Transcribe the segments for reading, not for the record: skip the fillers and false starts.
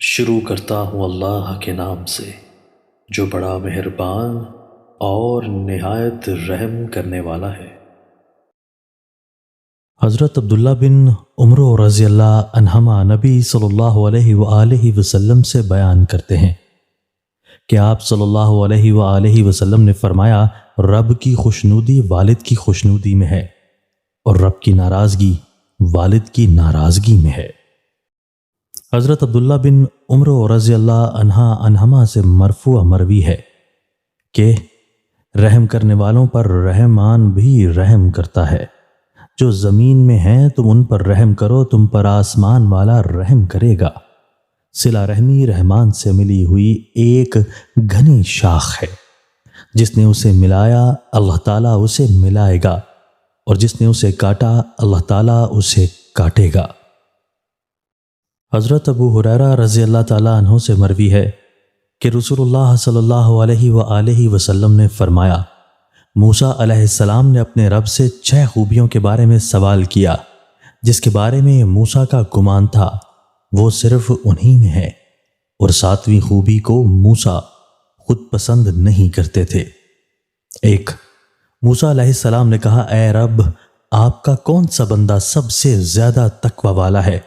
شروع کرتا ہوں اللہ کے نام سے جو بڑا مہربان اور نہایت رحم کرنے والا ہے۔ حضرت عبداللہ بن عمر رضی اللہ عنہما نبی صلی اللہ علیہ وآلہ وسلم سے بیان کرتے ہیں کہ آپ صلی اللہ علیہ وآلہ وسلم نے فرمایا، رب کی خوشنودی والد کی خوشنودی میں ہے اور رب کی ناراضگی والد کی ناراضگی میں ہے۔ حضرت عبداللہ بن عمر رضی اللہ عنہما سے مرفوع مروی ہے کہ رحم کرنے والوں پر رحمان بھی رحم کرتا ہے۔ جو زمین میں ہیں تم ان پر رحم کرو، تم پر آسمان والا رحم کرے گا۔ صلہ رحمی رحمان سے ملی ہوئی ایک گھنی شاخ ہے، جس نے اسے ملایا اللہ تعالیٰ اسے ملائے گا، اور جس نے اسے کاٹا اللہ تعالیٰ اسے کاٹے گا۔ حضرت ابو ہریرہ رضی اللہ تعالیٰ عنہ سے مروی ہے کہ رسول اللہ صلی اللہ علیہ وآلہ وسلم نے فرمایا، موسیٰ علیہ السلام نے اپنے رب سے 6 خوبیوں کے بارے میں سوال کیا، جس کے بارے میں موسیٰ کا گمان تھا وہ صرف انہی میں ہے، اور 7ویں خوبی کو موسیٰ خود پسند نہیں کرتے تھے۔ 1، موسیٰ علیہ السلام نے کہا، اے رب، آپ کا کون سا بندہ سب سے زیادہ تقوی والا ہے؟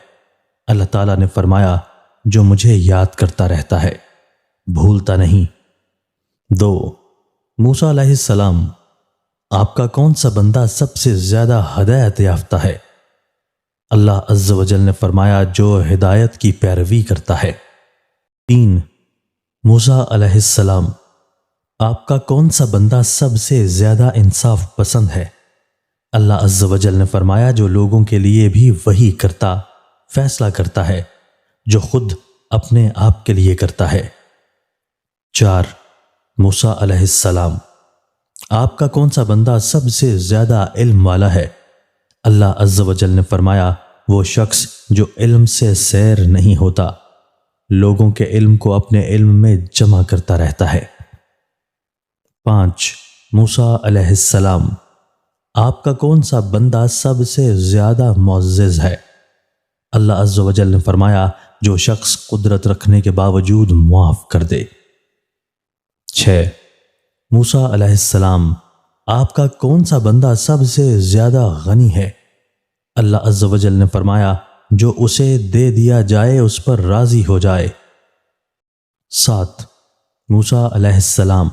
اللہ تعالیٰ نے فرمایا، جو مجھے یاد کرتا رہتا ہے، بھولتا نہیں۔ 2، موسیٰ علیہ السلام، آپ کا کون سا بندہ سب سے زیادہ ہدایت یافتہ ہے؟ اللہ عز و جل نے فرمایا، جو ہدایت کی پیروی کرتا ہے۔ 3، موسیٰ علیہ السلام، آپ کا کون سا بندہ سب سے زیادہ انصاف پسند ہے؟ اللہ عز و جل نے فرمایا، جو لوگوں کے لیے بھی وہی کرتا فیصلہ کرتا ہے جو خود اپنے آپ کے لیے کرتا ہے۔ 4، موسیٰ علیہ السلام، آپ کا کون سا بندہ سب سے زیادہ علم والا ہے؟ اللہ عز و جل نے فرمایا، وہ شخص جو علم سے سیر نہیں ہوتا، لوگوں کے علم کو اپنے علم میں جمع کرتا رہتا ہے۔ 5، موسیٰ علیہ السلام، آپ کا کون سا بندہ سب سے زیادہ معزز ہے؟ اللہ عز و جل نے فرمایا، جو شخص قدرت رکھنے کے باوجود معاف کر دے۔ 6، موسیٰ علیہ السلام، آپ کا کون سا بندہ سب سے زیادہ غنی ہے؟ اللہ عز و جل نے فرمایا، جو اسے دے دیا جائے اس پر راضی ہو جائے۔ 7، موسیٰ علیہ السلام،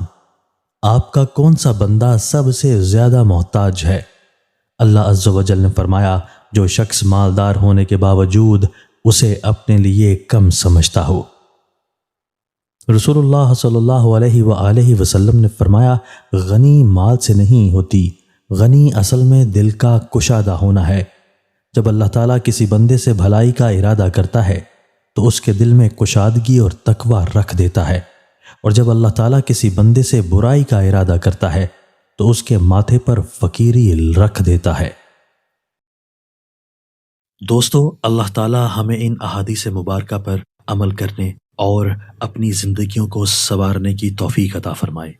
آپ کا کون سا بندہ سب سے زیادہ محتاج ہے؟ اللہ عز و جل نے فرمایا، جو شخص مالدار ہونے کے باوجود اسے اپنے لیے کم سمجھتا ہو۔ رسول اللہ صلی اللہ علیہ وآلہ وسلم نے فرمایا، غنی مال سے نہیں ہوتی، غنی اصل میں دل کا کشادہ ہونا ہے۔ جب اللہ تعالیٰ کسی بندے سے بھلائی کا ارادہ کرتا ہے تو اس کے دل میں کشادگی اور تقوی رکھ دیتا ہے، اور جب اللہ تعالیٰ کسی بندے سے برائی کا ارادہ کرتا ہے تو اس کے ماتھے پر فقیری رکھ دیتا ہے۔ دوستو، اللہ تعالیٰ ہمیں ان احادیث مبارکہ پر عمل کرنے اور اپنی زندگیوں کو سنوارنے کی توفیق عطا فرمائے۔